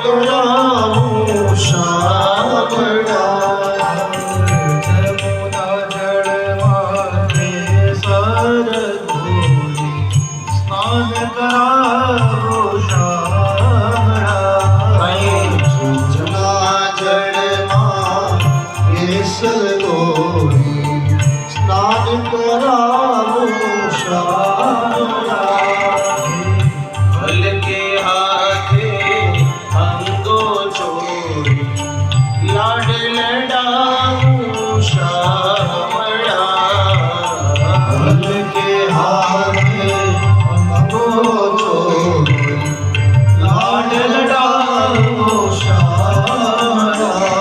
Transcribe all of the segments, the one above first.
કરાવું શામળા જમુના જળમાં કેસર ધોઈ સ્નાન કરાવો શામળા જમુના જળમાં કેસર ધોઈ સ્નાન કરાવું શામળા હલકે હાથે અંગો છોડી લાડ લડાવું શામળા હલકે હાથે અંગો છોડી લાડ લડાવો શામળા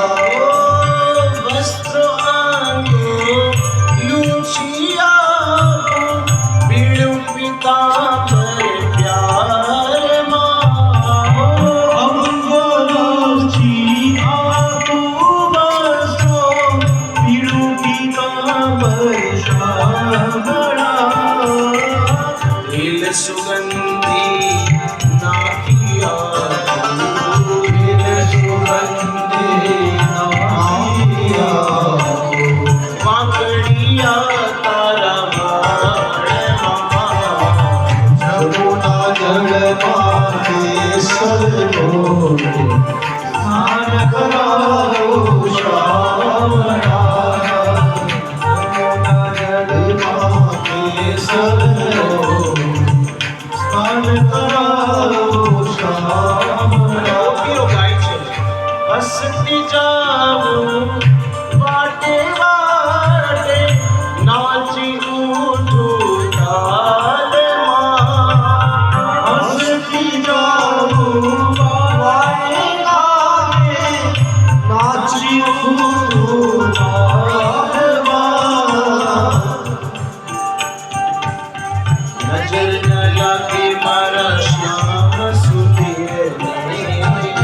વસ્ત્રો અંગો લૂછિયા પીળું પિતાંબર પ્યારમાં અંગોલોછી આપું વસ્ત્રો પીળું પીતાંબર શામળા દિલ સુગંધી નાખિયા દિલ સુગંધી નાખિયા વાકડિયા તારા વાળમાં જમુના જળમાં કેસર ધોઈ સ્નાન કરાવું શામળા જમુના જળમાં કેસર ધોઈ સ્નાન કરાવું શામળા ગોપીઓ ગાય છે હસતી જાવું વાટે વાટે નાચી ઉઠું તાલમાં હસતી જાઉં વાટે વાટે નાચી ઉઠું તાલમાં નજર ન લાગે મારા શ્યામ સુધી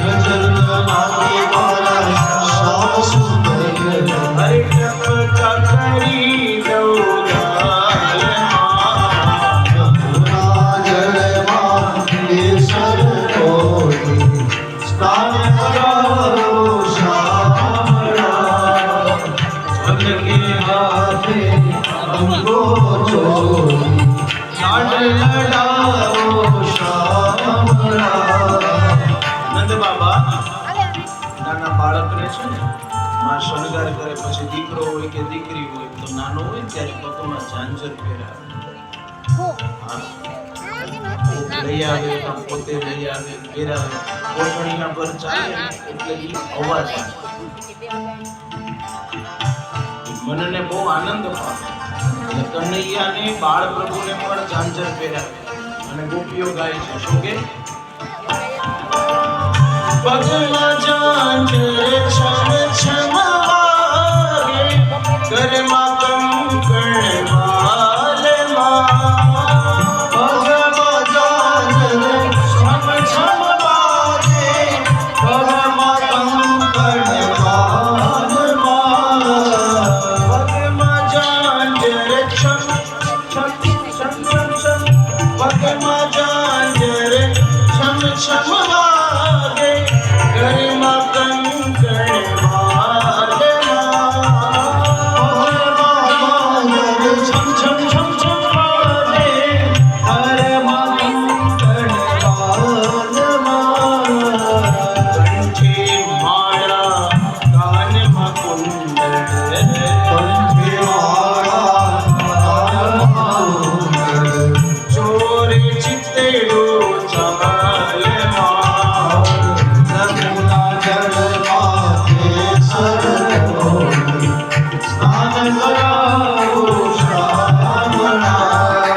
નજર ન લાગે મારા શ્યામ સુંદર હરે ટપકા કરી દઉં ગાલમાં જમુના જળમાં કેસર ધોઈ સ્નાન કરાવું શામળા હલકે હાથે અંગો છોડી લાડ લડાવો શામળા નંદ બાબા નાના બાળકને છે ને માં શણગાર કરે પછી દીકરો હોય કે દીકરી હોય તો નાનો હોય ત્યારે પગમાં ઝાંઝર પહેરાવે હા. કોક લઈ આવે કાં પોતે લઈ આવે પહેરાવે કોઠણીના પર ચાલે ને એટલે ઈ અવાજ આવે. મનને બહુ આનંદ પામે એટલે કનૈયાને બાળ પ્રભુને પણ ઝાંઝર પહેરાવે અને ગોપીઓ ગાય છે શું કે પગમાં ઝાંઝર છમ છમ વાગે ઘરમાં કંકણ વાલમાં પગમાં ઝાંઝર છમ છમ વાગે પગમાં કંકણ વાલમાં પગમાં ઝાંઝર છમ છમ છમ છમ છમ પગમાં ઝાંઝર છમ છમ વાગે ઘરમાં કંકણ વાલમાં છમ છમ છમ છમ વાગે ઘરમાં કંકણ વાલમાં કંઠે માળા કાનમાં કુંડળ